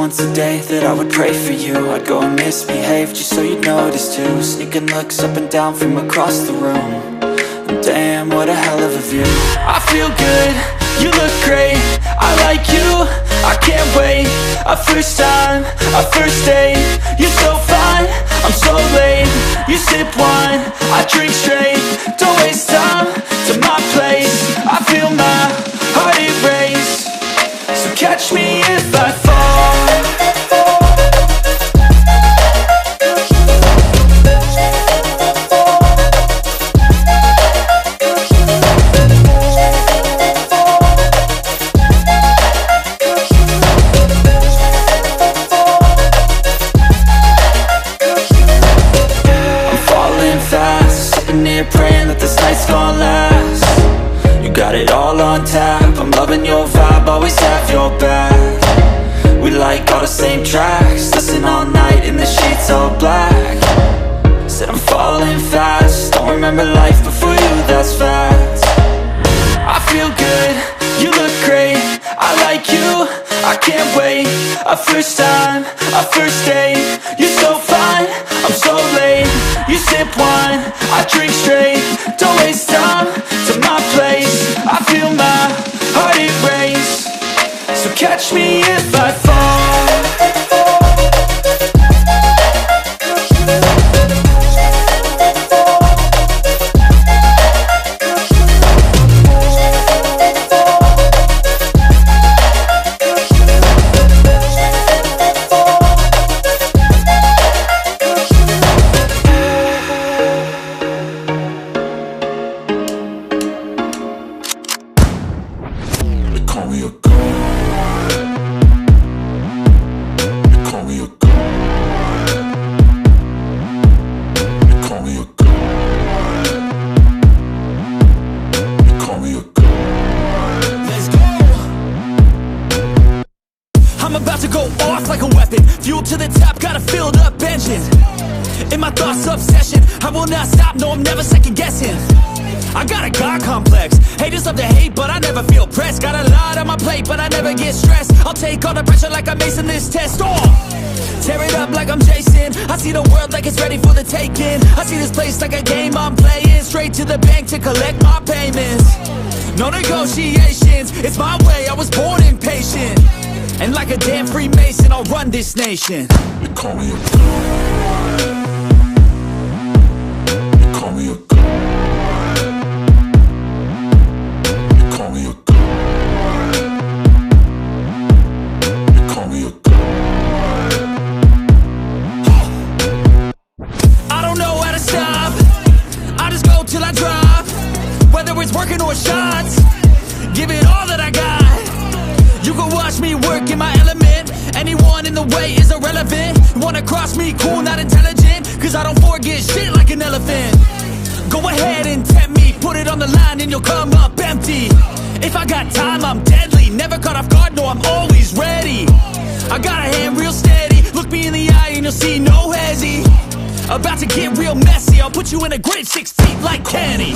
once a day that I would pray for you. I'd go and misbehave just so you'd notice too. Sneaking looks up and down from across the room. And damn, what a hell of a view. I feel good, you look great, I like you, I can't wait. A first time, a first date, you're so fine, I'm so late. You sip wine, I drink straight. Don't waste time to my place. I feel my heart erase. So catch me if I fall. Praying that this night's gonna last. You got it all on tap, I'm loving your vibe, always have your back. We like all the same tracks, listen all night in the sheets all black. Said I'm falling fast, don't remember life before you, that's fact. I feel good, you look great, I like you, I can't wait. A first time, a first date, you're so fine, I'm so late. You sip wine, I drink straight. Don't waste time to my place. I feel my heart erase. So catch me if I fall. I'm about to go off like a weapon. Fuel to the top, got a filled up engine. In my thoughts, obsession, I will not stop, no, I'm never second guessing. I got a God complex, haters love to hate, but I never feel pressed. Got a lot on my plate, but I never get stressed. I'll take all the pressure like I'm acing this test. Tear it up like I'm Jason. I see the world like it's ready for the taking. I see this place like a game I'm playing. Straight to the bank to collect my payments. No negotiations, it's my way, I was born impatient. And like a damn Freemason, I'll run this nation. They call me a god. They call me a god. They call me a god. They call me a god. I don't know how to stop, I just go till I drop. Whether it's working or shots, give it all that I got. You can watch me work in my element. Anyone in the way is irrelevant. You wanna cross me, cool, not intelligent, cause I don't forget shit like an elephant. Go ahead and tempt me, put it on the line and you'll come up empty. If I got time, I'm deadly, never caught off guard, no, I'm always ready. I got a hand real steady, look me in the eye and you'll see no hezzy. About to get real messy, I'll put you in a grave 6 feet like Kenny.